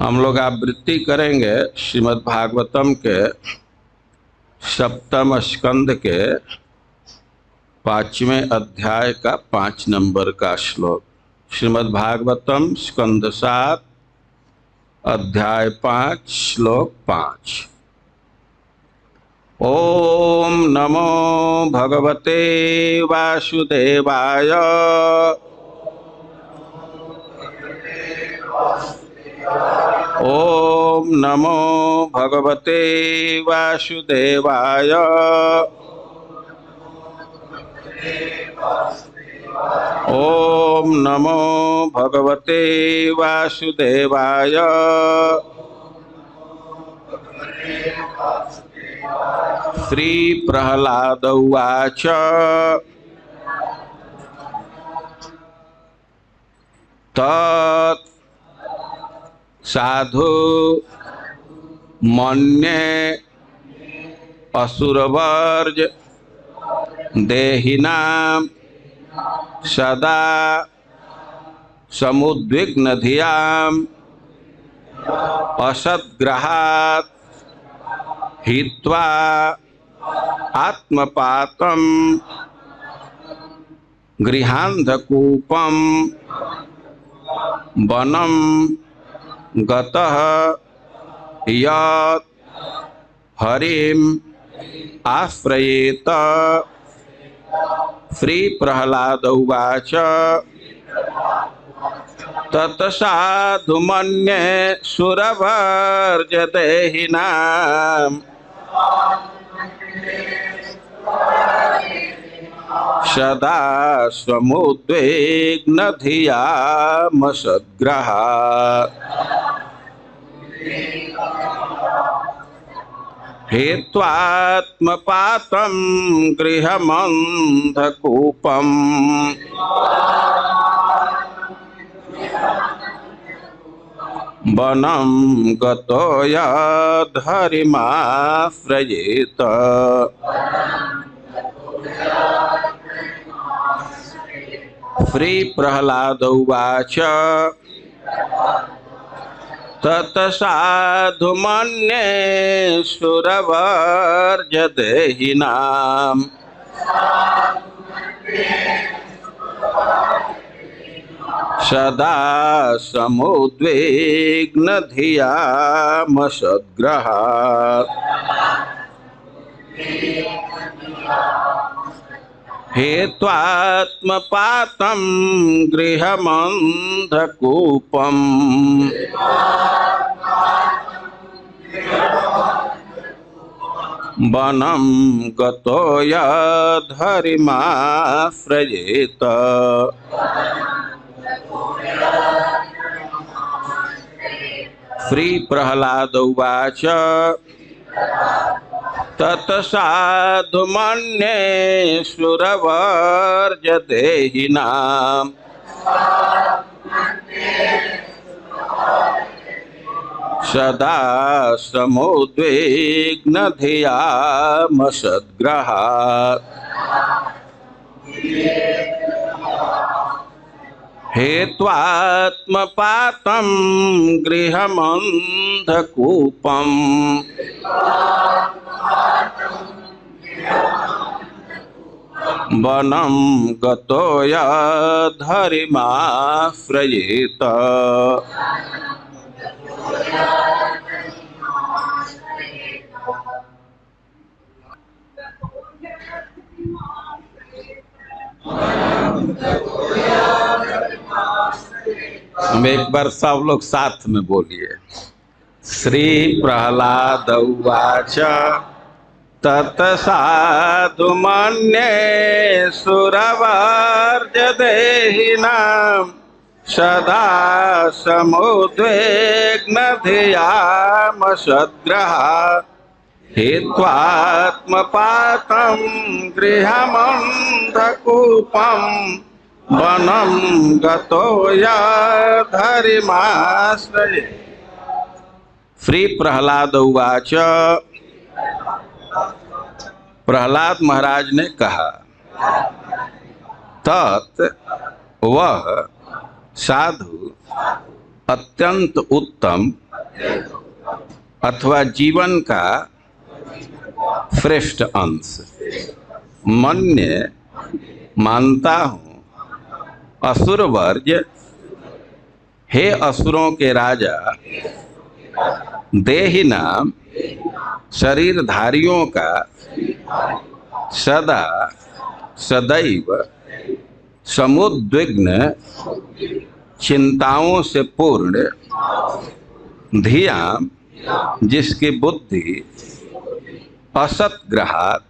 हम लोग आवृत्ति करेंगे श्रीमद् भागवतम के सप्तम स्कंद के 5वें अध्याय का 5 नंबर का श्लोक। श्रीमद् भागवतम स्कंद 7 अध्याय 5 श्लोक 5। ओम नमो भगवते वासुदेवाय ओम नमो भगवते वासुदेवाय ओम नमो भगवते वासुदेवाय श्री प्रहलाद उवाच तत् साधु मन्ये असुरवर्ज देहिनां सदा समुद्विग्न धियाम् असद्ग्रहात् हित्वा आत्मपातं गृहान्धकूपं वनं गतः यत् हरिम् आश्रयेत। श्री प्रहलाद उवाच तत्साधु मन्ये सुरवर्ज देहिनां सदा समुद्विग्न धियामसद्ग्रहात् हेत्वात्मपातं गृहमन्धकूपम् वनं गतो यद्धरिमाश्रयेत। श्री प्रहलाद उवाच तत्साधु मन्ये सुरवर्ज देहिनां सदा समुद्विग्न धियामसद्ग्रहात् हेत्वात्मपातं गृहमन्धकूपम् वनं गतो यद्धरिमाश्रयेत। श्री प्रहलाद उवाच तत्साधु मन्ये सुरवर्ज देहिनां सदा समुद्विग्न धियामसद्ग्रहात् हेत्वात्मपातं गृहमन्धकूपम् वनं गतो यद्धरिमाश्रयेत। हम एक बार सब लोग साथ में बोलिए। श्री प्रहलाद उवाच तत्साधु मन्ये सुरवर्ज देहिनां सदा समुद्विग्न धियामसद्ग्रहात् हेत्वात्मपातं गृहमन्धकूपं वनं गतो यद्धरिमाश्रयेत। श्री प्रहलाद उवाच प्रहलाद महाराज ने कहा तत् वह साधु अत्यंत उत्तम अथवा जीवन का श्रेष्ठ अंश मन्य मानता हूँ। असुर वर्ज हे असुरों के राजा, देहि नाम शरीरधारियों का सदा सदैव समुद्विग्न चिंताओं से पूर्ण धियां जिसकी बुद्धि असतग्रहात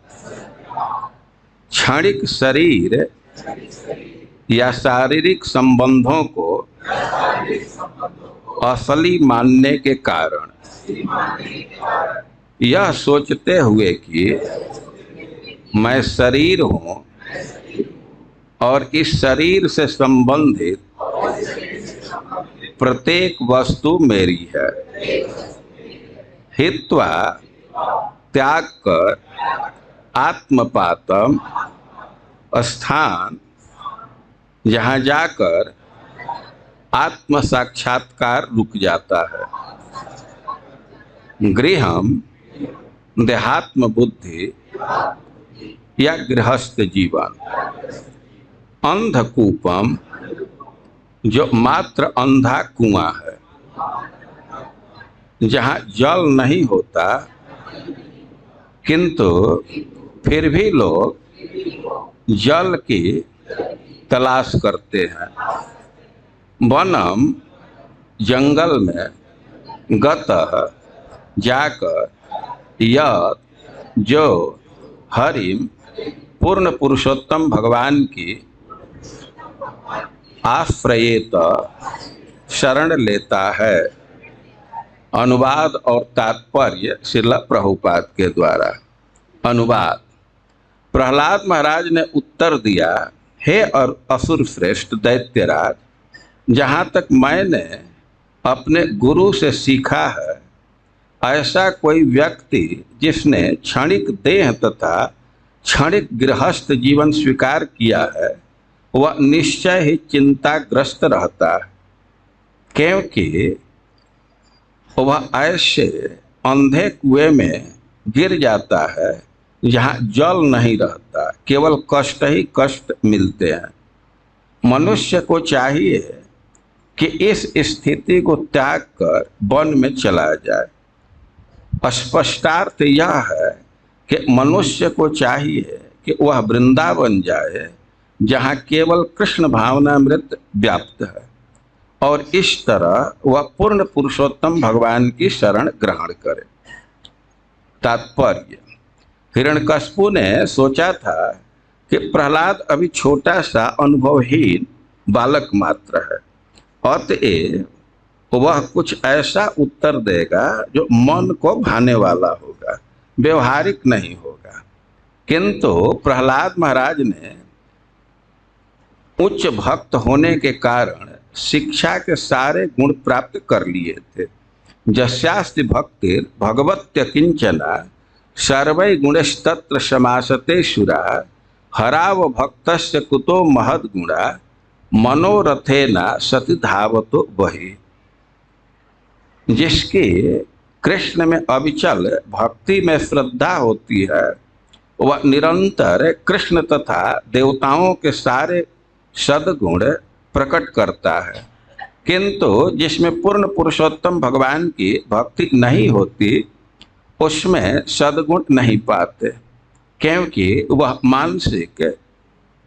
क्षणिक शरीर या शारीरिक संबंधों को असली मानने के कारण यह सोचते हुए कि मैं शरीर हूँ और इस शरीर से संबंधित प्रत्येक वस्तु मेरी है, हित्वा त्याग कर आत्मपातम स्थान जहाँ जाकर आत्म साक्षात्कार रुक जाता है। गृहम देहात्म बुद्धि या गृहस्थ जीवन, अंधकूपम जो मात्र अंधा कुआं है, जहाँ जल नहीं होता किंतु फिर भी लोग जल की तलाश करते हैं। वनम जंगल में गतः जाकर यत् जो हरिम पूर्ण पुरुषोत्तम भगवान की आश्रयेत शरण लेता है। अनुवाद और तात्पर्य श्रील प्रभुपाद के द्वारा। अनुवाद। प्रहलाद महाराज ने उत्तर दिया, हे और असुर श्रेष्ठ दैत्यराज, जहाँ तक मैंने अपने गुरु से सीखा है, ऐसा कोई व्यक्ति जिसने क्षणिक देह तथा क्षणिक गृहस्थ जीवन स्वीकार किया है, वह निश्चय ही चिंताग्रस्त रहता है, क्योंकि वह ऐसे अंधे कुएं में गिर जाता है जहाँ जल नहीं रहता, केवल कष्ट ही कष्ट मिलते हैं। मनुष्य को चाहिए कि इस स्थिति को त्याग कर वन में चला जाए। स्पष्टार्थ यह है कि मनुष्य को चाहिए कि वह वृंदावन जाए जहाँ केवल कृष्ण भावनामृत व्याप्त है, और इस तरह वह पूर्ण पुरुषोत्तम भगवान की शरण ग्रहण करे। तात्पर्य। हिरण्यकश्यप ने सोचा था कि प्रहलाद अभी छोटा सा अनुभवहीन बालक मात्र है, अतएव वह कुछ ऐसा उत्तर देगा जो मन को भाने वाला होगा, व्यवहारिक नहीं होगा। किंतु प्रहलाद महाराज ने उच्च भक्त होने के कारण शिक्षा के सारे गुण प्राप्त कर लिए थे। जस्यास्ति भक्तिर भगवत्य किंचना सर्वै गुणस्तत्र समासते शुरा हराव भक्तस्य कुतो महद गुणा मनोरथेना सति धावतो बहि। जिसकी कृष्ण में अविचल भक्ति में श्रद्धा होती है, वह निरंतर कृष्ण तथा देवताओं के सारे सद्गुण प्रकट करता है। किंतु जिसमें पूर्ण पुरुषोत्तम भगवान की भक्ति नहीं होती, उसमें सद्गुण नहीं पाते, क्योंकि वह मानसिक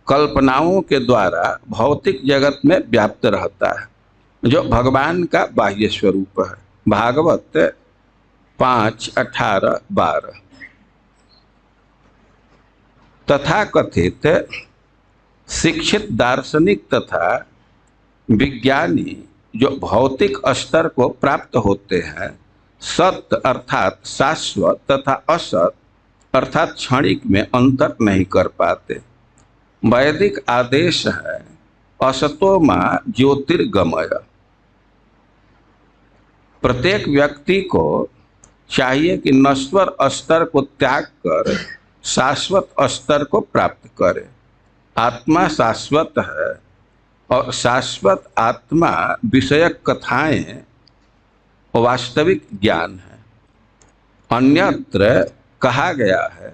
कल्पनाओं के द्वारा भौतिक जगत में व्याप्त रहता है, जो भगवान का बाह्य स्वरूप है। भागवत 5:18-12। तथा कथित शिक्षित दार्शनिक तथा विज्ञानी जो भौतिक स्तर को प्राप्त होते हैं, सत्य अर्थात शाश्वत तथा असत अर्थात क्षणिक में अंतर नहीं कर पाते। वैदिक आदेश है असतो मां ज्योतिर्गमय। प्रत्येक व्यक्ति को चाहिए कि नश्वर स्तर को त्याग कर शाश्वत स्तर को प्राप्त करे। आत्मा शाश्वत है और शाश्वत आत्मा विषयक कथाएं वास्तविक ज्ञान है। अन्यत्र कहा गया है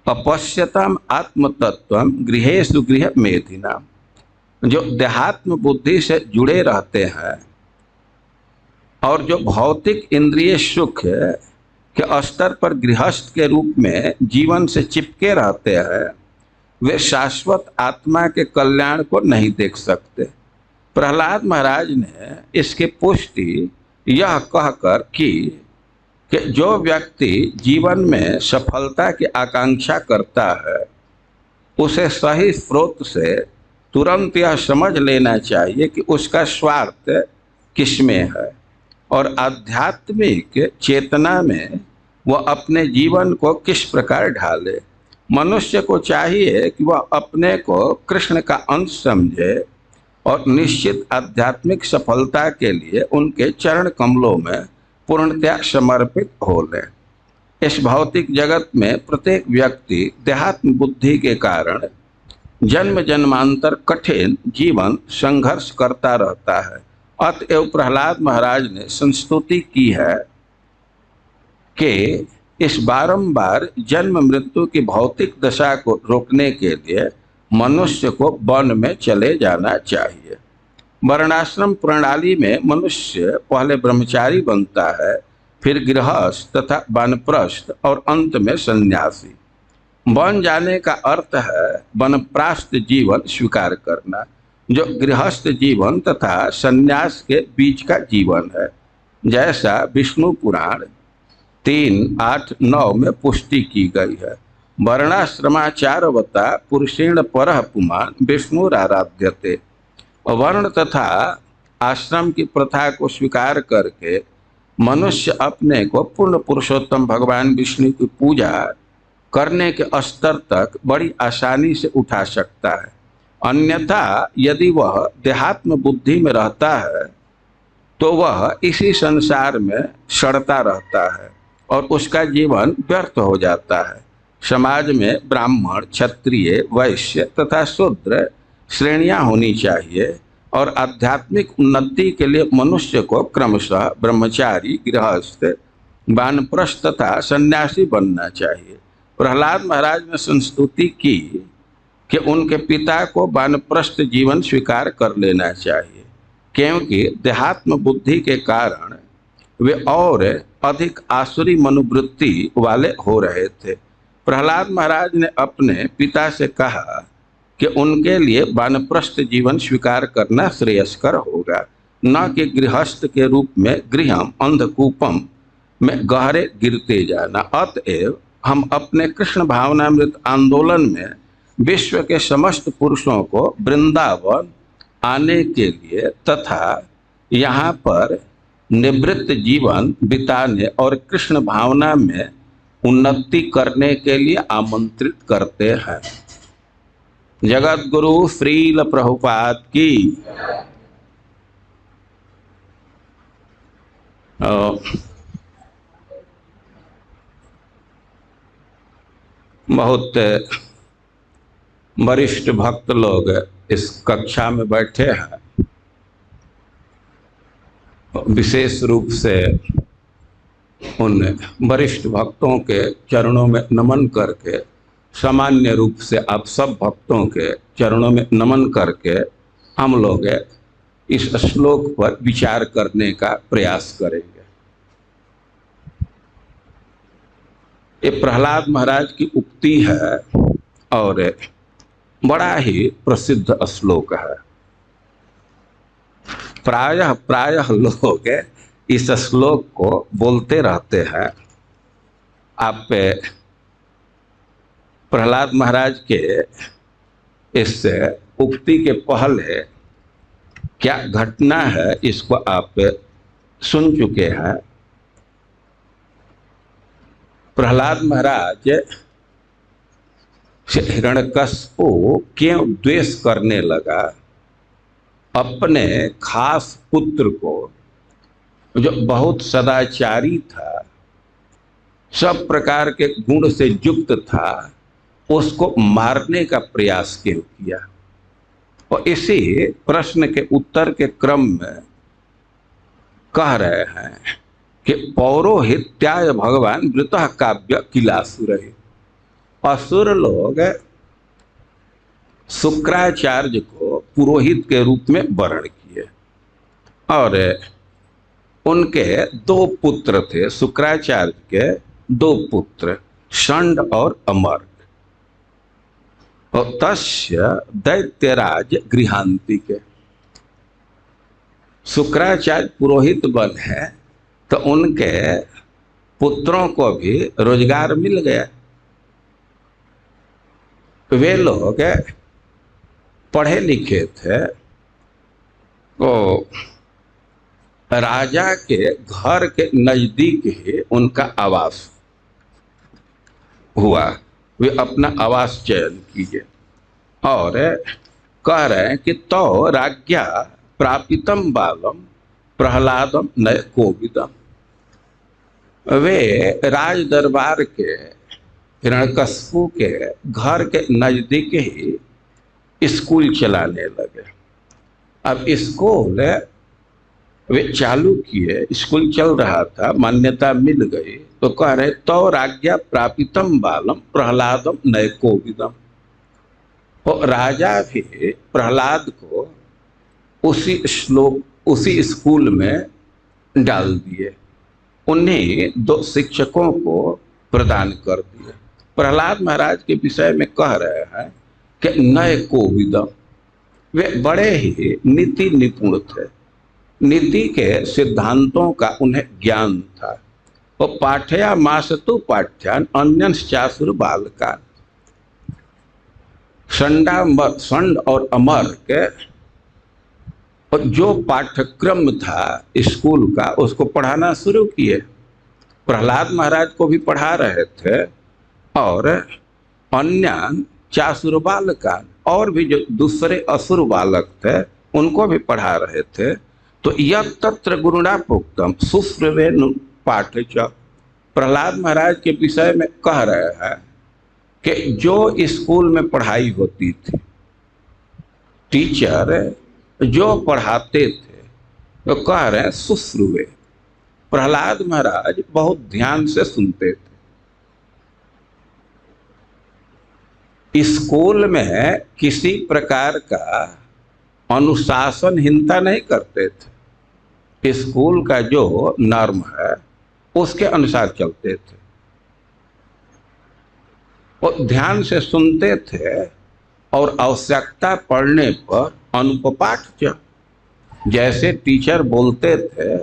अपश्यताम आत्मतत्वम गृहेषु गृह मेधिनाम। जो देहात्म बुद्धि से जुड़े रहते हैं और जो भौतिक इंद्रिय सुख के स्तर पर गृहस्थ के रूप में जीवन से चिपके रहते हैं, वे शाश्वत आत्मा के कल्याण को नहीं देख सकते। प्रहलाद महाराज ने इसकी पुष्टि यह कहकर की कि जो व्यक्ति जीवन में सफलता की आकांक्षा करता है, उसे सही स्रोत से तुरंत यह समझ लेना चाहिए कि उसका स्वार्थ किसमें है और आध्यात्मिक चेतना में वह अपने जीवन को किस प्रकार ढाले। मनुष्य को चाहिए कि वह अपने को कृष्ण का अंश समझे और निश्चित आध्यात्मिक सफलता के लिए उनके चरण कमलों में पूर्णतया समर्पित हो ले। इस भौतिक जगत में प्रत्येक व्यक्ति देहात्म बुद्धि के कारण जन्म जन्मांतर कठिन जीवन संघर्ष करता रहता है। अतएव प्रहलाद महाराज ने संस्तुति की है कि इस बारंबार जन्म मृत्यु की भौतिक दशा को रोकने के लिए मनुष्य को वन में चले जाना चाहिए। वर्णाश्रम प्रणाली में मनुष्य पहले ब्रह्मचारी बनता है, फिर गृहस्थ तथा वानप्रस्थ और अंत में सन्यासी। वन जाने का अर्थ है वनप्रास्थ जीवन स्वीकार करना, जो गृहस्थ जीवन तथा सन्यास के बीच का जीवन है, जैसा विष्णु पुराण 3:8-9 में पुष्टि की गई है। वर्णाश्रमाचारवता पुरुषेण परः पुमान् विष्णुराराध्यते। वर्ण तथा आश्रम की प्रथा को स्वीकार करके मनुष्य अपने को पूर्ण पुरुषोत्तम भगवान विष्णु की पूजा करने के स्तर तक बड़ी आसानी से उठा सकता है। अन्यथा यदि वह देहात्म बुद्धि में रहता है तो वह इसी संसार में सड़ता रहता है और उसका जीवन व्यर्थ हो जाता है। समाज में ब्राह्मण, क्षत्रिय, वैश्य तथा शूद्र श्रेणियां होनी चाहिए और आध्यात्मिक उन्नति के लिए मनुष्य को क्रमशः ब्रह्मचारी, गृहस्थ, वानप्रस्थ तथा सन्यासी बनना चाहिए। प्रहलाद महाराज ने संस्तुति की कि उनके पिता को वानप्रस्थ जीवन स्वीकार कर लेना चाहिए, क्योंकि देहात्म बुद्धि के कारण वे और अधिक आसुरी मनोवृत्ति वाले हो रहे थे। प्रहलाद महाराज ने अपने पिता से कहा कि उनके लिए वानप्रस्थ जीवन स्वीकार करना श्रेयस्कर होगा, न कि गृहस्थ के रूप में गृहम अंधकूपम में गहरे गिरते जाना। अतएव हम अपने कृष्ण भावनामृत आंदोलन में विश्व के समस्त पुरुषों को वृंदावन आने के लिए तथा यहाँ पर निवृत्त जीवन बिताने और कृष्ण भावना में उन्नति करने के लिए आमंत्रित करते हैं। जगत गुरु श्रील प्रभुपाद की बहुत वरिष्ठ भक्त लोग इस कक्षा में बैठे हैं। विशेष रूप से उन वरिष्ठ भक्तों के चरणों में नमन करके, सामान्य रूप से आप सब भक्तों के चरणों में नमन करके हम लोग इस श्लोक पर विचार करने का प्रयास करेंगे। ये प्रहलाद महाराज की उक्ति है और बड़ा ही प्रसिद्ध श्लोक है। प्रायः प्रायः लोग इस श्लोक को बोलते रहते हैं। आप प्रहलाद महाराज के इस उक्ति के पहले क्या घटना है इसको आप सुन चुके हैं। प्रहलाद महाराज हिरण्यकश्यप क्यों द्वेष करने लगा अपने खास पुत्र को, जो बहुत सदाचारी था, सब प्रकार के गुण से युक्त था, उसको मारने का प्रयास क्यों किया। और इसी प्रश्न के उत्तर के क्रम में कह रहे हैं कि पौरोहित्याय भगवान वृतः काव्य किलासुर। असुर लोग शुक्राचार्य को पुरोहित के रूप में वर्ण किए और उनके दो पुत्र थे। शुक्राचार्य के दो पुत्र षंड और अमर। और तस्य दैत्यराज गृहांति के। शुक्राचार्य पुरोहित बन है तो उनके पुत्रों को भी रोजगार मिल गया। वे लोग पढ़े लिखे थे तो राजा के घर के नजदीक ही उनका आवास हुआ। वे अपना आवास चयन किए और कह रहे हैं कि तो राज्ञा प्रापितम बालम प्रहलादम नय कोविदम। वे राज दरबार के हिरण्यकश्यप के घर के नजदीक ही स्कूल चलाने लगे। अब स्कूल वे चालू किए, स्कूल चल रहा था, मान्यता मिल गई तो कह रहे तो राज्ञा प्रापितम बालम प्रहलादम नय कोविदम। तो राजा भी प्रहलाद को उसी स्कूल में डाल दिए। उन्हें दो शिक्षकों को प्रदान कर दिए। प्रहलाद महाराज के विषय में कह रहे हैं कि नय कोविदम। वे बड़े ही नीति निपुण थे। नीति के सिद्धांतों का उन्हें ज्ञान था। वो पाठया मासतु पाठ्यान अन्यश्चासुर बालका। षंड और अमर के और जो पाठ्यक्रम था स्कूल का उसको पढ़ाना शुरू किए। प्रहलाद महाराज को भी पढ़ा रहे थे और अन्य चासुर बालकान और भी जो दूसरे असुर बालक थे उनको भी पढ़ा रहे थे। तो यह तत्र गुरुणा प्रोक्तम सुश्रवेनु पाठ च। प्रहलाद महाराज के विषय में कह रहे हैं कि जो स्कूल में पढ़ाई होती थी, टीचर जो पढ़ाते थे तो कह रहे हैं सुश्रुवे। प्रहलाद महाराज बहुत ध्यान से सुनते थे। स्कूल में किसी प्रकार का अनुशासनहीनता नहीं करते थे। स्कूल का जो नॉर्म है उसके अनुसार चलते थे। और ध्यान से सुनते थे और आवश्यकता पड़ने पर अनुपपाठ। जैसे टीचर बोलते थे,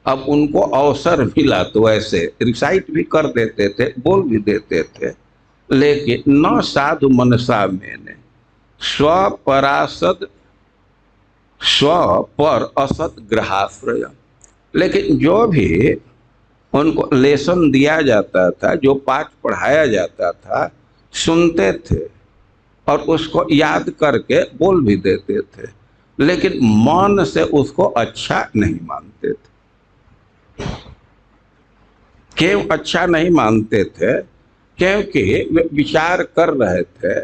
अब उनको अवसर मिला तो ऐसे रिसाइट भी कर देते थे, बोल भी देते थे। लेकिन न साधु मनसा मैंने स्वपरासद स्व पर असत ग्रहाश्रय। लेकिन जो भी उनको लेसन दिया जाता था, जो पाठ पढ़ाया जाता था, सुनते थे और उसको याद करके बोल भी देते थे, लेकिन मन से उसको अच्छा नहीं मानते थे। क्यों अच्छा नहीं मानते थे? क्योंकि वे विचार कर रहे थे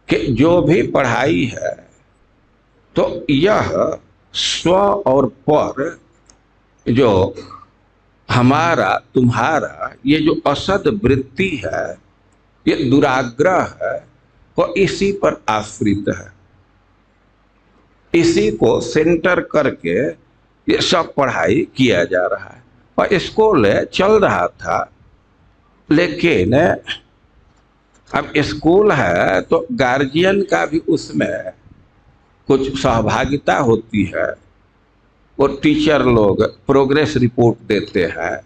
कि जो भी पढ़ाई है तो यह स्व और पर, जो हमारा तुम्हारा ये जो असद वृत्ति है, ये दुराग्रह है, वो इसी पर आश्रित है। इसी को सेंटर करके ये सब पढ़ाई किया जा रहा है। और स्कूल चल रहा था, लेकिन अब स्कूल है तो गार्जियन का भी उसमें कुछ सहभागिता होती है। वो टीचर लोग प्रोग्रेस रिपोर्ट देते हैं,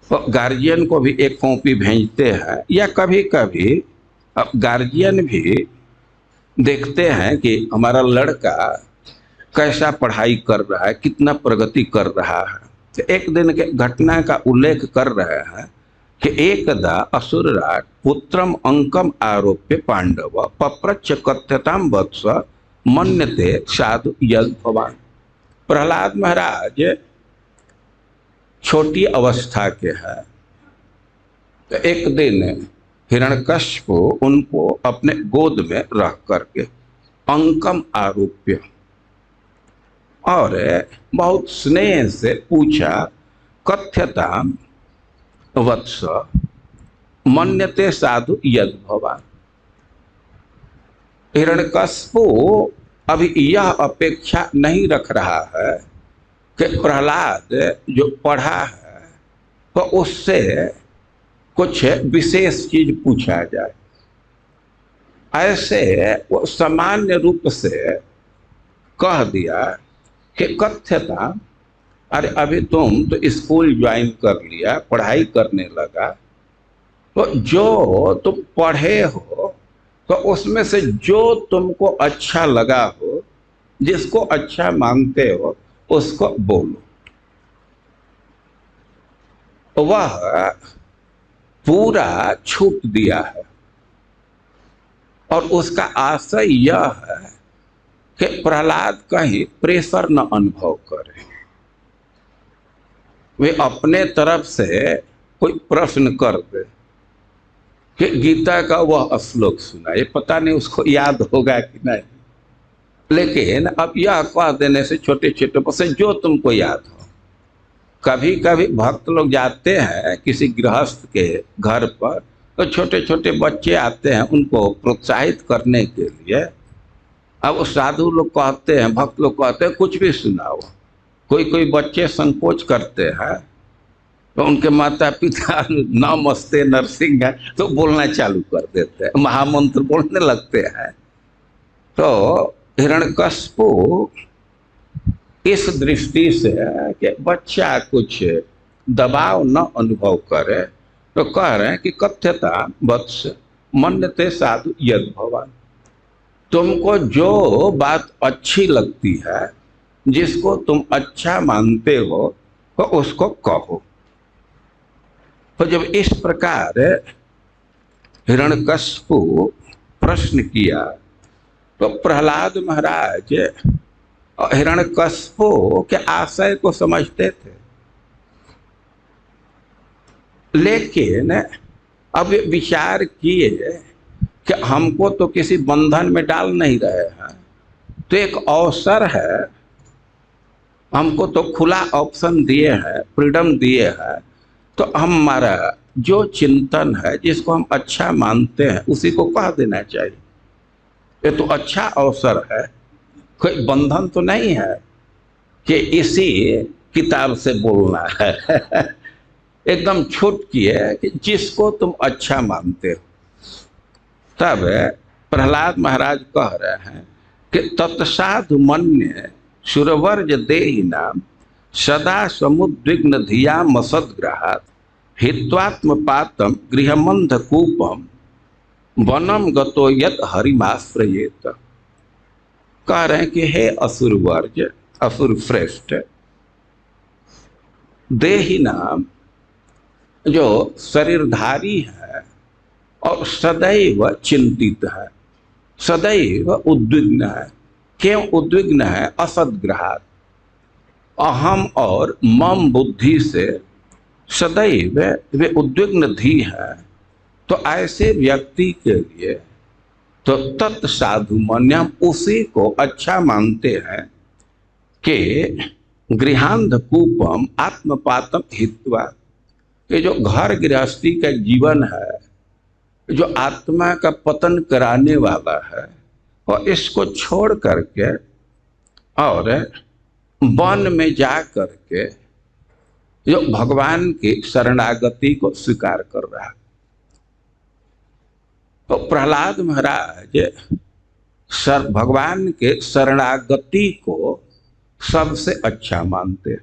तो गार्जियन को भी एक कॉपी भेजते हैं, या कभी कभी अब गार्जियन भी देखते हैं कि हमारा लड़का कैसा पढ़ाई कर रहा है, कितना प्रगति कर रहा है। तो एक दिन के घटना का उल्लेख कर रहे हैं कि एकदा असुरराट पुत्रम अंकम आरोप्य पांडव पप्रच्छ कथ्यताम वत्स मन्यते साधु यद भवान। प्रहलाद महाराज छोटी अवस्था के हैं। तो एक दिन हिरण्यकश्यप उनको अपने गोद में रख करके अंकम आरोप्य और बहुत स्नेह से पूछा कथ्यतां वत्स मन्यते साधु यद भवान। हिरण्यकशिपु अभी यह अपेक्षा नहीं रख रहा है कि प्रहलाद जो पढ़ा है तो उससे कुछ विशेष चीज पूछा जाए। ऐसे वो सामान्य रूप से कह दिया कि कथ्यता, अरे अभी तुम तो स्कूल ज्वाइन कर लिया, पढ़ाई करने लगा, तो जो तुम पढ़े हो तो उसमें से जो तुमको अच्छा लगा हो, जिसको अच्छा मानते हो, उसको बोलो। वह पूरा छूट दिया है और उसका आशय यह है कि प्रहलाद कहीं प्रेशर न अनुभव करे। वे अपने तरफ से कोई प्रश्न कर दे कि गीता का वह श्लोक सुना, ये पता नहीं उसको याद होगा कि नहीं, लेकिन अब यह कह देने से छोटे छोटे से जो तुमको याद हो। कभी कभी भक्त लोग जाते हैं किसी गृहस्थ के घर पर, तो छोटे छोटे बच्चे आते हैं उनको प्रोत्साहित करने के लिए। अब साधु लोग कहते हैं, भक्त लोग कहते हैं कुछ भी सुनाओ। कोई कोई बच्चे संकोच करते हैं तो उनके माता पिता नमस्ते नरसिंह है तो बोलना चालू कर देते हैं, महामंत्र बोलने लगते हैं। तो हिरण्यकशिपु इस दृष्टि से कि बच्चा कुछ दबाव न अनुभव करे तो कह रहे हैं कि कथ्यता वत्स मन्यते साधु यद भवान। तुमको जो बात अच्छी लगती है, जिसको तुम अच्छा मानते हो, तो उसको कहो। तो जब इस प्रकार हिरण्यकशिपु प्रश्न किया तो प्रहलाद महाराज हिरण्यकशिपु के आशय को समझते थे, लेकिन अब विचार किए कि हमको तो किसी बंधन में डाल नहीं रहे हैं, तो एक अवसर है, हमको तो खुला ऑप्शन दिए हैं, फ्रीडम दिए हैं, तो हमारा जो चिंतन है, जिसको हम अच्छा मानते हैं, उसी को कह देना चाहिए। ये तो अच्छा अवसर है, कोई बंधन तो नहीं है कि इसी किताब से बोलना है। एकदम छूट किए कि जिसको तुम अच्छा मानते हो। तब प्रहलाद महाराज कह रहे हैं कि तत्साधु मन्य सुरवर्ज देहि नाम सदा समुद्विग्न धिया मसद्ग्रहात् हित्वात्म पातम गृहमंध कूपम वनम गतो यत हरिमाश्रयेत। कह रहे हैं कि हे असुर वर्ज, असुर श्रेष्ठ, देहि नाम जो शरीरधारी है और सदैव चिंतित है, सदैव उद्विग्न है। क्यों उद्विग्न है? असद्ग्रहात्, अहम और मम बुद्धि से सदैव वे उद्विग्न धी है। तो ऐसे व्यक्ति के लिए तो तत्साधु मन्यम, उसी को अच्छा मानते हैं कि गृहांध कूपम आत्मपातम हित्वा, ये जो घर गृहस्थी का जीवन है, जो आत्मा का पतन कराने वाला है, और इसको छोड़ करके और वन में जा करके जो भगवान की शरणागति को स्वीकार कर रहा है। तो प्रहलाद महाराज भगवान के शरणागति को सबसे अच्छा मानते।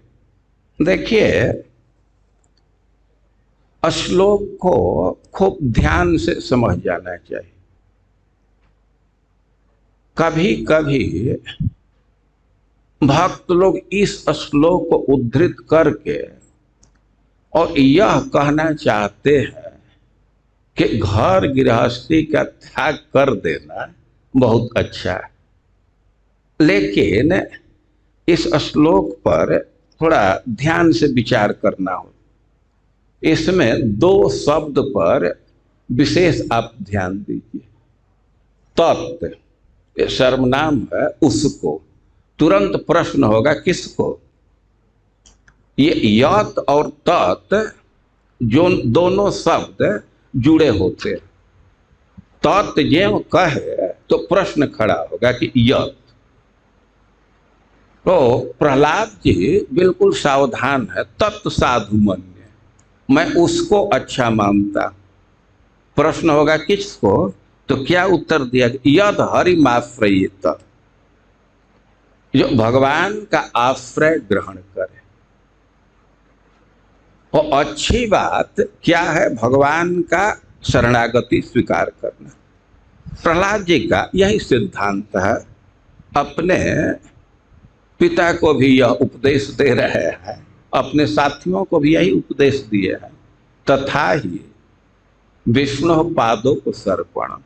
देखिए, श्लोक को खूब ध्यान से समझ जाना चाहिए। कभी कभी भक्त लोग इस श्लोक को उद्धृत करके और यह कहना चाहते हैं कि घर गृहस्थी का त्याग कर देना बहुत अच्छा है, लेकिन इस श्लोक पर थोड़ा ध्यान से विचार करना हो। इसमें दो शब्द पर विशेष आप ध्यान दीजिए। तत्, ये सर्वनाम है उसको, तुरंत प्रश्न होगा किसको? ये यत और तत् जो दोनों शब्द जुड़े होते, तत् ज्यों कहे तो प्रश्न खड़ा होगा कि यत। तो प्रहलाद जी बिल्कुल सावधान है, तत् साधु मन्य, मैं उसको अच्छा मानता। प्रश्न होगा किसको, तो क्या उत्तर दिया, यद हरिमाश्रयेत, जो भगवान का आश्रय ग्रहण करे। और अच्छी बात क्या है, भगवान का शरणागति स्वीकार करना। प्रहलाद जी का यही सिद्धांत है, अपने पिता को भी यह उपदेश दे रहे हैं, अपने साथियों को भी यही उपदेश दिए हैं, तथा ही विष्णु पादों को सर्पण।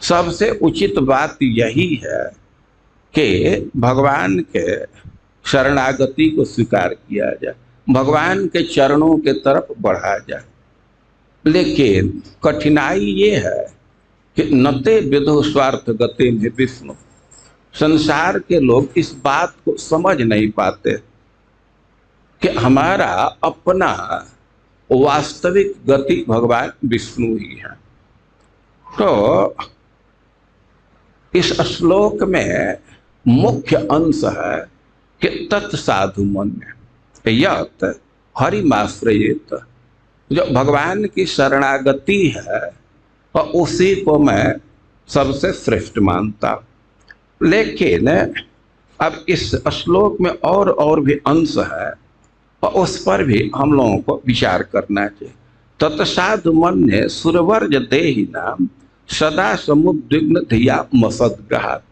सबसे उचित बात यही है कि भगवान के शरणागति को स्वीकार किया जाए, भगवान के चरणों के तरफ बढ़ा जाए। लेकिन कठिनाई ये है कि नते विदु स्वार्थ गति में विष्णु, संसार के लोग इस बात को समझ नहीं पाते कि हमारा अपना वास्तविक गति भगवान विष्णु ही है। तो इस श्लोक में मुख्य अंश है कि तत्साधु मन्य यत हरिमाश्रयेत, जो भगवान की शरणागति है और उसी को मैं सबसे श्रेष्ठ मानता। लेकिन अब इस श्लोक में और भी अंश है और उस पर भी हम लोगों को विचार करना चाहिए। तत्साधु मन्य सुरवर्ज देहि नाम सदा समुद्विग्न धिया मसद्ग्रहात्,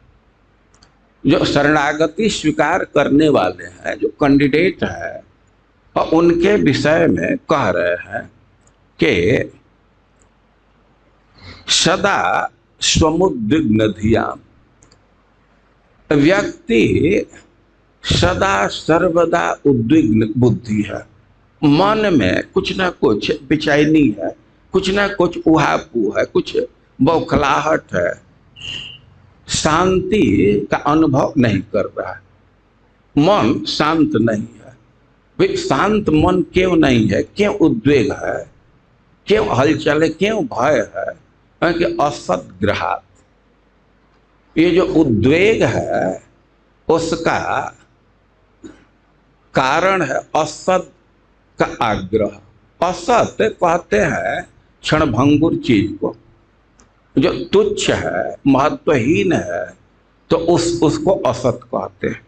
जो शरणागति स्वीकार करने वाले हैं, जो कैंडिडेट है, और उनके विषय में कह रहे हैं कि सदा समुद्विग्न धिया, व्यक्ति सदा सर्वदा उद्विग्न बुद्धि है, मन में कुछ ना कुछ बेचैनी है, कुछ ना कुछ उहापू है, कुछ बौखलाहट है, शांति का अनुभव नहीं कर रहा है, मन शांत नहीं है। वे शांत मन क्यों नहीं है, क्यों उद्वेग है, क्यों हलचल है, क्यों भय है, क्योंकि असद्ग्रहात्, ये जो उद्वेग है उसका कारण है असत का आग्रह। असत कहते हैं क्षणभंगुर चीज को, जो तुच्छ है, महत्वहीन है, तो उसको असत कहते हैं।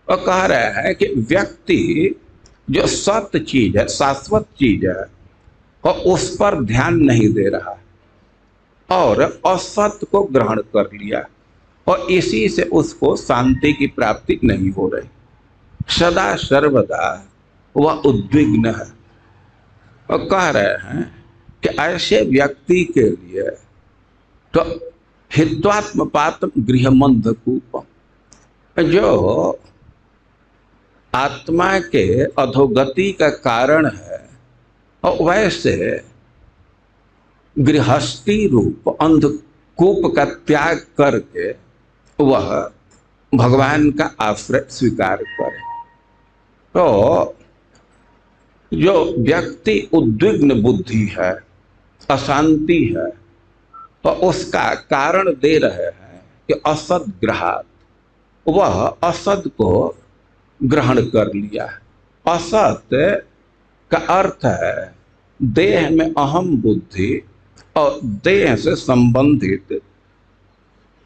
और कह रहे हैं कि व्यक्ति जो सत्य चीज है, शाश्वत चीज है, और उस पर ध्यान नहीं दे रहा और असत्य को ग्रहण कर लिया, और इसी से उसको शांति की प्राप्ति नहीं हो रही, सदा सर्वदा वह उद्विग्न है। और कह रहे हैं कि ऐसे व्यक्ति के लिए तो हित्वात्मपातम गृहमंधकूप, जो आत्मा के अधोगति का कारण है, और वैसे गृहस्थी रूप अंधकूप का त्याग करके वह भगवान का आश्रय स्वीकार करे। तो जो व्यक्ति उद्विग्न बुद्धि है, अशांति है, तो उसका कारण दे रहे हैं कि असद ग्रहात्, वह असद को ग्रहण कर लिया। असत का अर्थ है देह में अहम बुद्धि और देह से संबंधित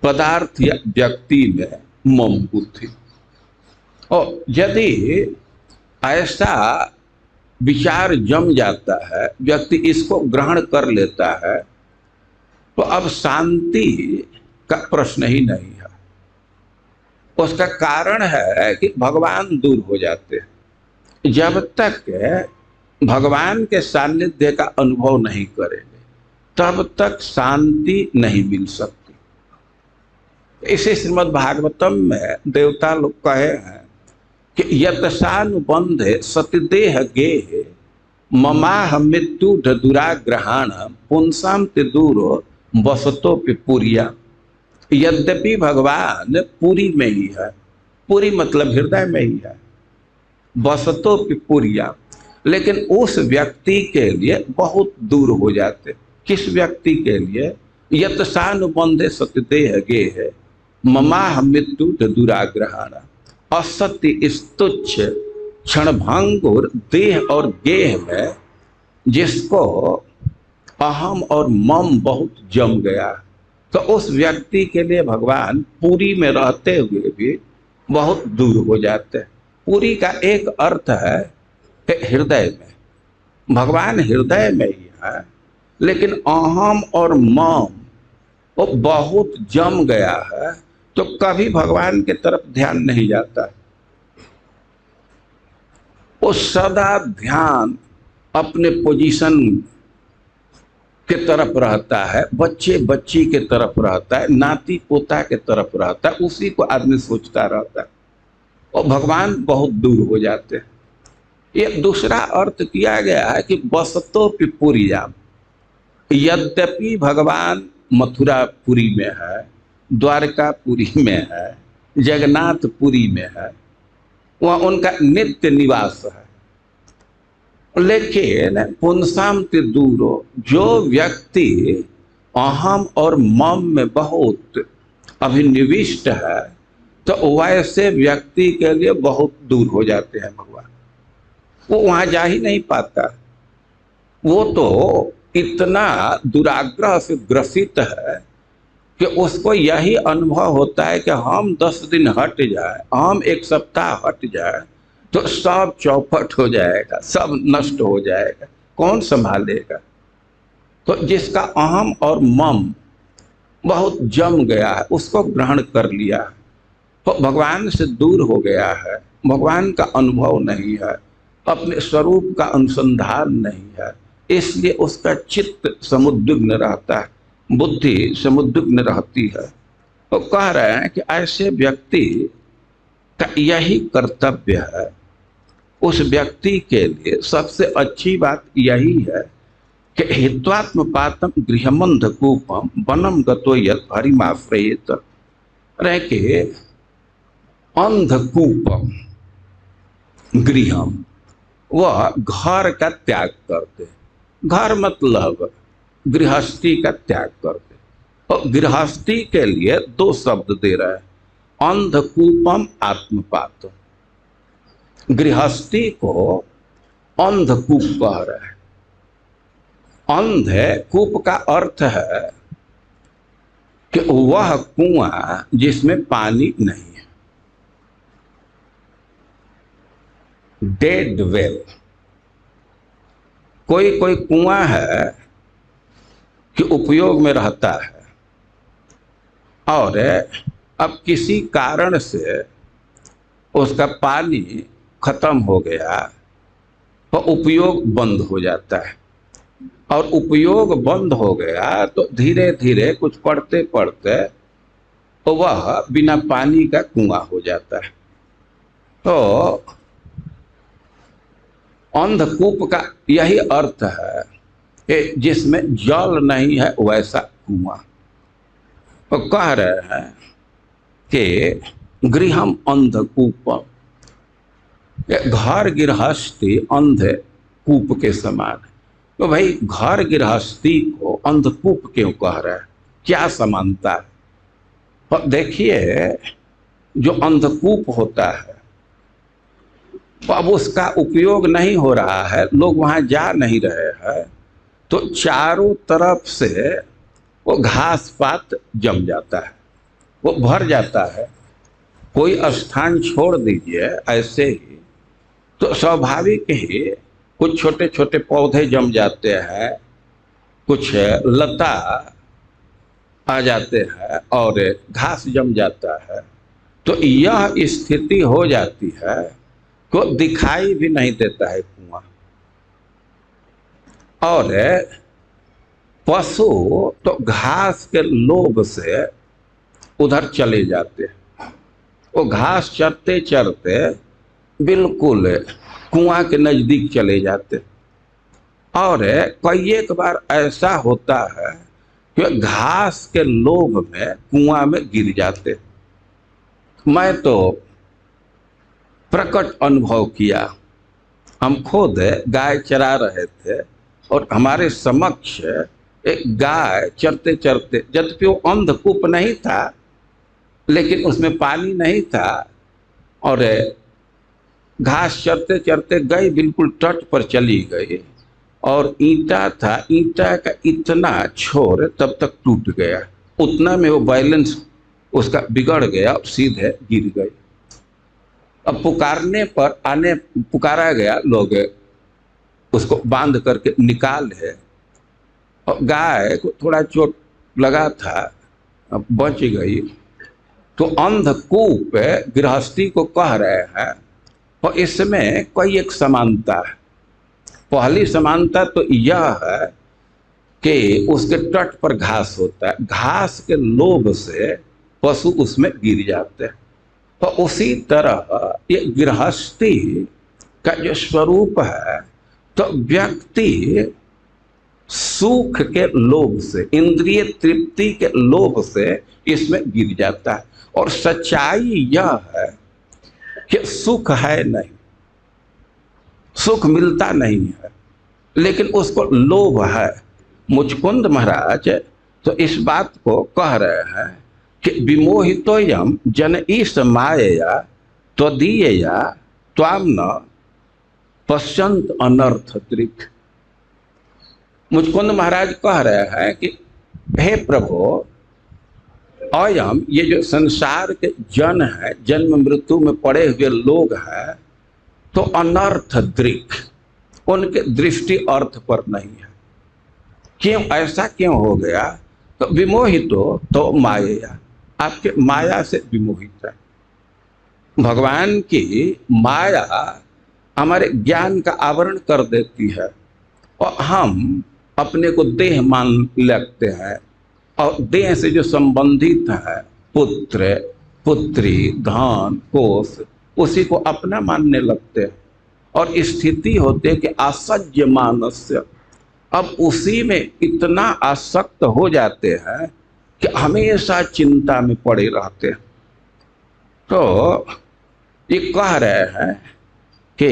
पदार्थ या व्यक्ति में मम बुद्धि। और यदि ऐसा विचार जम जाता है, व्यक्ति इसको ग्रहण कर लेता है, तो अब शांति का प्रश्न ही नहीं है। उसका कारण है कि भगवान दूर हो जाते हैं। जब तक भगवान के सानिध्य का अनुभव नहीं करेंगे तब तक शांति नहीं मिल सकती। इसे श्रीमद् भागवतम में देवता लोग कहे हैं कि यतसानुबंधे सतदेह गेहे ममाह मृत्यु दुराग्रहाण पुंसाम ते दूरो बसतो पे पुरिया। यद्यपि भगवान पुरी में ही है, पुरी मतलब हृदय में ही है, बसतो पिपुरिया, लेकिन उस व्यक्ति के लिए बहुत दूर हो जाते। किस व्यक्ति के लिए? यतसानुबंधे सतदेह गेह ममाह मृत्यु दुराग्रहाणा, असत्य स्तुच्छ क्षणभंगुर देह और गेह में जिसको अहम और मम बहुत जम गया, तो उस व्यक्ति के लिए भगवान पुरी में रहते हुए भी बहुत दूर हो जाते हैं। पुरी का एक अर्थ है हृदय में, भगवान हृदय में ही है, लेकिन अहम और मम वो बहुत जम गया है, तो कभी भगवान की तरफ ध्यान नहीं जाता। वो सदा ध्यान अपने पोजीशन के तरफ रहता है, बच्चे बच्ची के तरफ रहता है, नाती पोता के तरफ रहता है, उसी को आदमी सोचता रहता है, और भगवान बहुत दूर हो जाते हैं। एक दूसरा अर्थ किया गया है कि बसतो पिपुरियाम, यद्यपि भगवान मथुरापुरी में है, द्वारकापुरी में है, जगन्नाथपुरी में है, वह उनका नित्य निवास है, लेकिन पुंसाम ते दूरो, जो व्यक्ति अहम और मम में बहुत अभिनिविष्ट है, तो वैसे व्यक्ति के लिए बहुत दूर हो जाते हैं भगवान। वो वहां जा ही नहीं पाता, वो तो इतना दुराग्रह से ग्रसित है कि उसको यही अनुभव होता है कि हम 10 दिन हट जाए, हम 1 सप्ताह हट जाए तो सब चौपट हो जाएगा, सब नष्ट हो जाएगा, कौन संभालेगा। तो जिसका अहम और मम बहुत जम गया है, उसको ग्रहण कर लिया, तो भगवान से दूर हो गया है, भगवान का अनुभव नहीं है, अपने स्वरूप का अनुसंधान नहीं है, इसलिए उसका चित्त समुद्विग्न रहता है, बुद्धि समुद्विग्न रहती है। तो कह रहे हैं कि ऐसे व्यक्ति का यही कर्तव्य है। उस व्यक्ति के लिए सबसे अच्छी बात यही है कि हित्वात्मपातम गृहमंधकूपम वनम गतो यत् हरिमाश्रयेत, रह के अंधकूपम गृहम, वह घर का त्याग करते। घर मतलब गृहस्थी का त्याग करते। और गृहस्थी के लिए 2 शब्द दे रहे हैं, अंधकूपम आत्मपातम। गृहस्थी को अंधकूप कह रहे हैं। अंध कूप का अर्थ है कि वह कुआं जिसमें पानी नहीं है, डेड वेल। कोई कोई कुआं है कि उपयोग में रहता है और अब किसी कारण से उसका पानी खत्म हो गया तो उपयोग बंद हो जाता है, और उपयोग बंद हो गया तो धीरे धीरे कुछ पढ़ते पढ़ते तो वह बिना पानी का कुआं हो जाता है। तो अंधकूप का यही अर्थ है कि जिसमें जल नहीं है वैसा कुआं। तो कह रहे हैं कि गृहम अंधकूपम, घर गृहस्थी अंधे कूप के समान है। तो भाई घर गृहस्थी को अंधकूप क्यों कह रहे हैं, क्या समानता है? तो देखिए, जो अंधकूप होता है तो अब उसका उपयोग नहीं हो रहा है, लोग वहां जा नहीं रहे हैं, तो चारों तरफ से वो घास पात जम जाता है, वो भर जाता है। कोई स्थान छोड़ दीजिए ऐसे ही तो स्वाभाविक ही कुछ छोटे छोटे पौधे जम जाते हैं, कुछ लता आ जाते हैं और घास जम जाता है। तो यह स्थिति हो जाती है को दिखाई भी नहीं देता है कुआं। और पशु तो घास के लोभ से उधर चले जाते हैं, वो घास चरते चरते बिल्कुल कुआं के नजदीक चले जाते। और कई एक बार ऐसा होता है कि घास के लोभ में कुआं में गिर जाते। मैं तो प्रकट अनुभव किया। हम खुद गाय चरा रहे थे और हमारे समक्ष एक गाय चरते चरते, यद्यपि वो अंधकूप नहीं था लेकिन उसमें पानी नहीं था, और घास चरते चरते गई, बिल्कुल तट पर चली गई, और ईंटा था, ईंटा का इतना छोर तब तक टूट गया, उतना में वो बैलेंस उसका बिगड़ गया और सीधे गिर गई। अब पुकारा गया, लोग उसको बांध करके निकाल है, और गाय को थोड़ा चोट लगा था, अब बच गई। तो अंधकूप गृहस्थी को कह रहे हैं, और इसमें कोई एक समानता है। पहली समानता तो यह है कि उसके तट पर घास होता है, घास के लोभ से पशु उसमें गिर जाते हैं। तो उसी तरह ये गृहस्थी का जो स्वरूप है, तो व्यक्ति सुख के लोभ से, इंद्रिय तृप्ति के लोभ से इसमें गिर जाता है। और सच्चाई यह है कि सुख है नहीं, सुख मिलता नहीं है, लेकिन उसको लोभ है। मुचकुंद महाराज तो इस बात को कह रहे हैं कि विमोहितोयम जन ईश मायया त्वदीयया त्वाम न पश्यंत अनर्थ दृक्। मुचकुंद महाराज कह रहे हैं कि हे प्रभु, अयम, ये जो संसार के जन है, जन्म मृत्यु में पड़े हुए लोग हैं, तो अनर्थ दृक्, उनके दृष्टि अर्थ पर नहीं है। क्यों, ऐसा क्यों हो गया? तो विमोहितो तो माया, आपके माया से विमोहित है। भगवान की माया हमारे ज्ञान का आवरण कर देती है, और हम अपने को देह मान लगते हैं, और देह से जो संबंधित है, पुत्र पुत्री धन कोष, उसी को अपना मानने लगते हैं। और स्थिति होती है कि असह्य मानस्य, अब उसी में इतना आसक्त हो जाते हैं कि हमेशा चिंता में पड़े रहते हैं। तो ये कह रहे हैं कि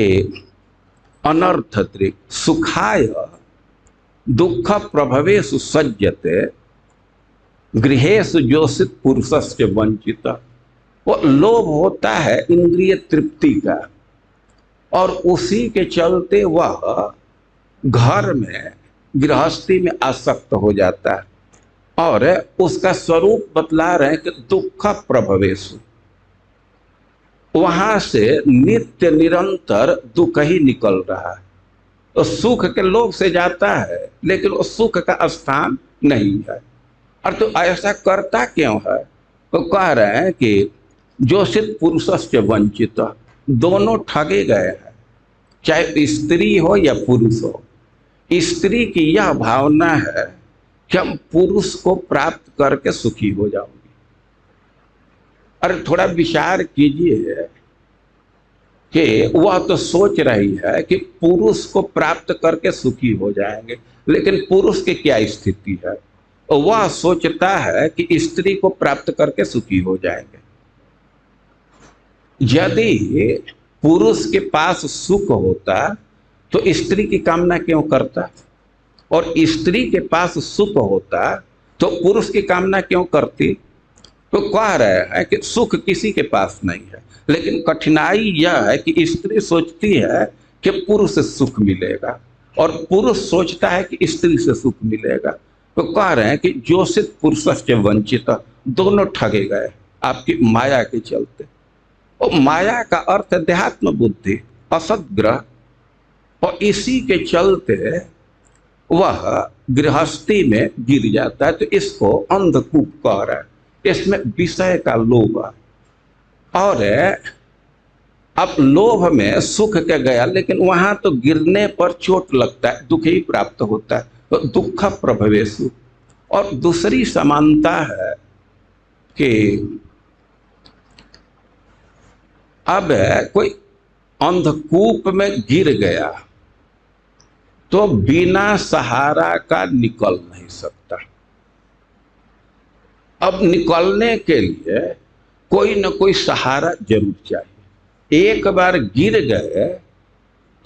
अनर्थ दृक् सुखाय दुख प्रभवेषु सज्जते गृहेषु जोषित पुरुषस्य वंचित। वो लोभ होता है इंद्रिय तृप्ति का, और उसी के चलते वह घर में गृहस्थी में आसक्त हो जाता है। और उसका स्वरूप बतला रहे हैं कि दुख प्रभवेषु, वहां से नित्य निरंतर दुख ही निकल रहा है। तो सुख के लोभ से जाता है, लेकिन वो सुख का स्थान नहीं है। और तो ऐसा करता क्यों है? तो कह रहे हैं कि जोषित पुरुषस्य वंचित, दोनों ठगे गए हैं, चाहे स्त्री हो या पुरुष हो। स्त्री की यह भावना है कि हम पुरुष को प्राप्त करके सुखी हो जाऊंगी। अरे थोड़ा विचार कीजिए कि वह तो सोच रही है कि पुरुष को प्राप्त करके सुखी हो जाएंगे, लेकिन पुरुष की क्या स्थिति है? वह सोचता है कि स्त्री को प्राप्त करके सुखी हो जाएंगे। यदि पुरुष के पास सुख होता तो स्त्री की कामना क्यों करता? और स्त्री के पास सुख होता तो पुरुष की कामना क्यों करती? तो कह रहे हैं कि सुख किसी के पास नहीं है, लेकिन कठिनाई यह है कि स्त्री सोचती है कि पुरुष से सुख मिलेगा, और पुरुष सोचता है कि स्त्री से सुख मिलेगा। तो कह रहे हैं कि जोषित पुरुषस्य वंचित, दोनों ठगे गए आपकी माया के चलते। और माया का अर्थ देहात्म बुद्धि, असद्ग्रह, और इसी के चलते वह गृहस्थी में गिर जाता है। तो इसको अंधकूप कह रहा है, इसमें विषय का लोभ है। और अब लोभ में सुख के गया, लेकिन वहां तो गिरने पर चोट लगता है, दुख ही प्राप्त होता है, तो दुख प्रभवेषु। और दूसरी समानता है कि अब कोई अंधकूप में गिर गया तो बिना सहारा का निकल नहीं सकता। अब निकलने के लिए कोई न कोई सहारा जरूर चाहिए। एक बार गिर गए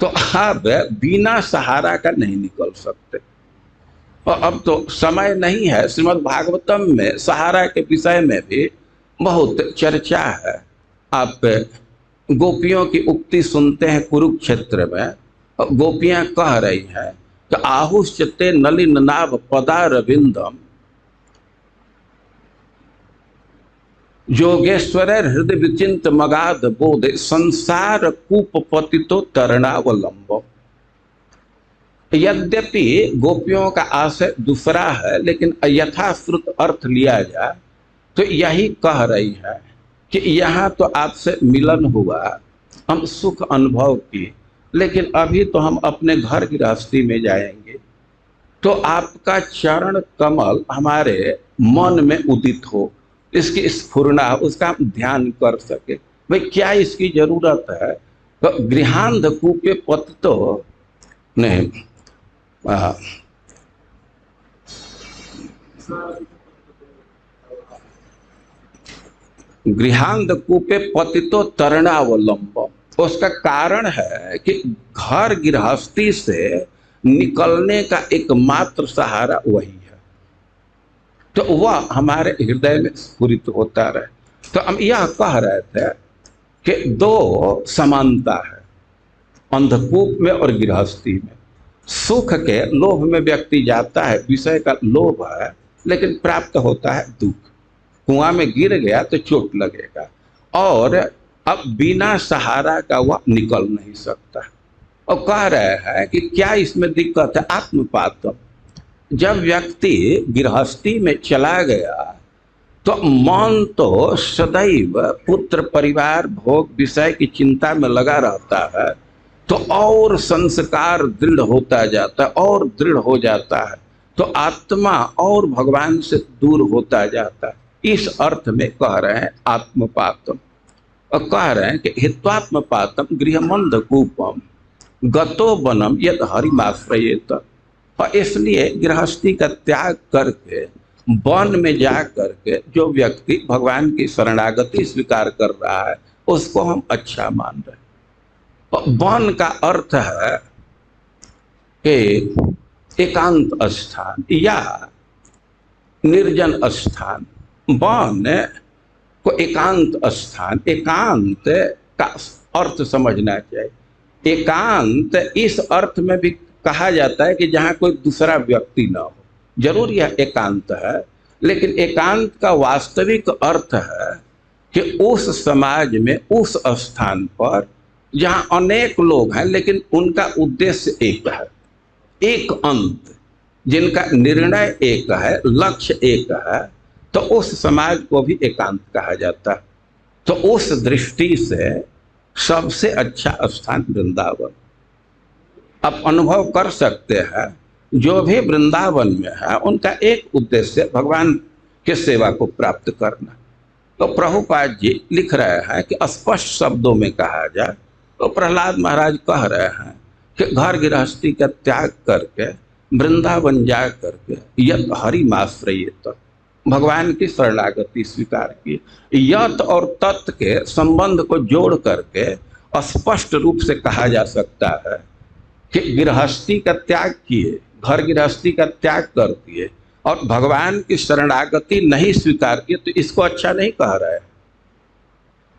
तो आप बिना सहारा का नहीं निकल सकते। और अब तो समय नहीं है, श्रीमद् भागवतम में सहारा के विषय में भी बहुत चर्चा है। आप गोपियों की उक्ति सुनते हैं कुरुक्षेत्र में, गोपियां कह रही हैं कि आहुश्चते नलिन नाभ पदारविंदम योगेश्वर हृदय विचिंत मगाध बोधे संसार कूप पतितो तरणावलंबम। यद्यपि गोपियों का आशय दूसरा है, लेकिन यथाश्रुत अर्थ लिया जाए तो यही कह रही है कि यहाँ तो आपसे मिलन हुआ, हम सुख अनुभव किए, लेकिन अभी तो हम अपने घर गृहस्थी में जाएंगे, तो आपका चरण कमल हमारे मन में उदित हो, इसकी स्फुरना, उसका हम ध्यान कर सके। भाई क्या इसकी जरूरत है? तो गृहांध कूपे पत तो नहीं, गृहांध कूपे पतितो तरणावलंब। उसका कारण है कि घर गृहस्थी से निकलने का एकमात्र सहारा वही है, तो वह हमारे हृदय में स्फुरित होता रहे। तो हम यह कह रहे थे कि दो समानता है अंधकूप में और गृहस्थी में। सुख के लोभ में व्यक्ति जाता है, विषय का लोभ है, लेकिन प्राप्त होता है दुख। कुआं में गिर गया तो चोट लगेगा, और अब बिना सहारा का वह निकल नहीं सकता। और कह रहे हैं कि क्या इसमें दिक्कत है? आत्मपातम। जब व्यक्ति गृहस्थी में चला गया तो मन तो सदैव पुत्र परिवार भोग विषय की चिंता में लगा रहता है, तो और संस्कार दृढ़ होता जाता है और दृढ़ हो जाता है, तो आत्मा और भगवान से दूर होता जाता है। इस अर्थ में कह रहे हैं आत्मपातम। और कह रहे हैं कि हित्वात्मपातम गृहमंद कूपम गतो वनम यद हरिमाश्रयेत। और इसलिए गृहस्थी का त्याग करके वन में जा करके जो व्यक्ति भगवान की शरणागति स्वीकार कर रहा है, उसको हम अच्छा मान रहे हैं। और वन का अर्थ है कि एकांत स्थान या निर्जन स्थान। वन को एकांत स्थान, एकांत का अर्थ समझना चाहिए। एकांत इस अर्थ में भी कहा जाता है कि जहाँ कोई दूसरा व्यक्ति ना हो, जरूर यह एकांत है, लेकिन एकांत का वास्तविक अर्थ है कि उस समाज में, उस स्थान पर जहाँ अनेक लोग हैं लेकिन उनका उद्देश्य एक है, एक अंत, जिनका निर्णय एक है, लक्ष्य एक है, तो उस समाज को भी एकांत कहा जाता है। तो उस दृष्टि से सबसे अच्छा स्थान वृंदावन। आप अनुभव कर सकते हैं, जो भी वृंदावन में है उनका एक उद्देश्य भगवान के सेवा को प्राप्त करना। तो प्रभुपाद जी लिख रहे हैं कि स्पष्ट शब्दों में कहा जाए तो प्रहलाद महाराज कह रहे हैं कि घर गृहस्थी का त्याग करके वृंदावन जा करके यत हरिमाश्रयेत, भगवान की शरणागति स्वीकार की। यत और तत् के संबंध को जोड़ करके स्पष्ट रूप से कहा जा सकता है कि गृहस्थी का त्याग किए, घर गृहस्थी का त्याग कर दिए और भगवान की शरणागति नहीं स्वीकार किए, तो इसको अच्छा नहीं कह रहे,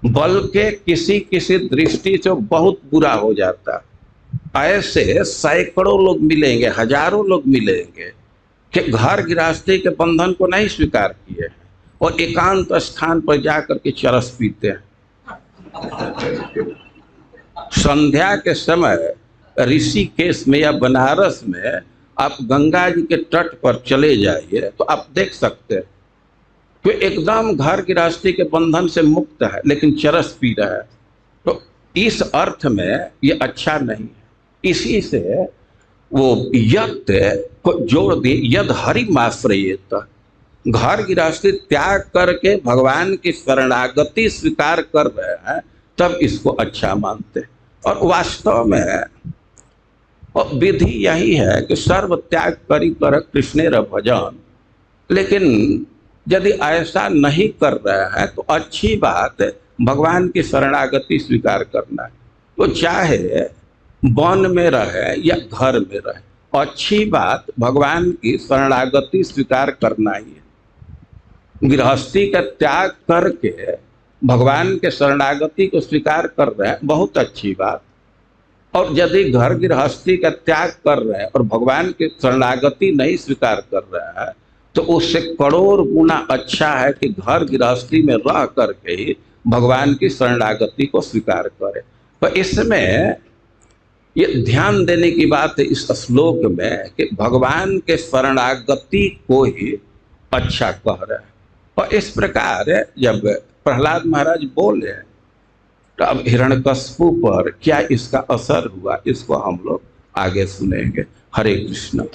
बल्कि किसी किसी दृष्टि से बहुत बुरा हो जाता। ऐसे सैकड़ों लोग मिलेंगे, हजारों लोग मिलेंगे कि घर गृहस्थी के बंधन को नहीं स्वीकार किए हैं और एकांत स्थान पर जाकर के चरस पीते हैं। संध्या के समय ऋषिकेश में या बनारस में आप गंगा जी के तट पर चले जाइए तो आप देख सकते हैं कि एकदम घर गृहस्थी के बंधन से मुक्त है, लेकिन चरस पी रहा है। तो इस अर्थ में ये अच्छा नहीं है। इसी से वो यत को जोड़ दिए, यद हरिमाश्रयेत, घर गृहस्थी त्याग करके भगवान की शरणागति स्वीकार कर रहे हैं, तब इसको अच्छा मानते। और वास्तव में और विधि यही है कि सर्व त्याग करी कर कृष्णेर भजन। लेकिन यदि ऐसा नहीं कर रहे हैं तो अच्छी बात है, भगवान की शरणागति स्वीकार करना है। तो चाहे वन में रहे या घर में रहे, अच्छी बात भगवान की शरणागति स्वीकार करना ही है। गृहस्थी का त्याग करके भगवान के शरणागति को स्वीकार कर रहे हैं, बहुत अच्छी बात। और यदि घर गृहस्थी का त्याग कर रहे हैं और भगवान की शरणागति नहीं स्वीकार कर रहे हैं, तो उससे करोड़ गुना अच्छा है कि घर गृहस्थी में रह करके ही भगवान की शरणागति को स्वीकार करें। तो इसमें ये ध्यान देने की बात है इस श्लोक में कि भगवान के शरणागति को ही अच्छा कह रहे हैं। और इस प्रकार जब प्रहलाद महाराज बोले तो अब हिरण्यकश्यप पर क्या इसका असर हुआ, इसको हम लोग आगे सुनेंगे। हरे कृष्ण।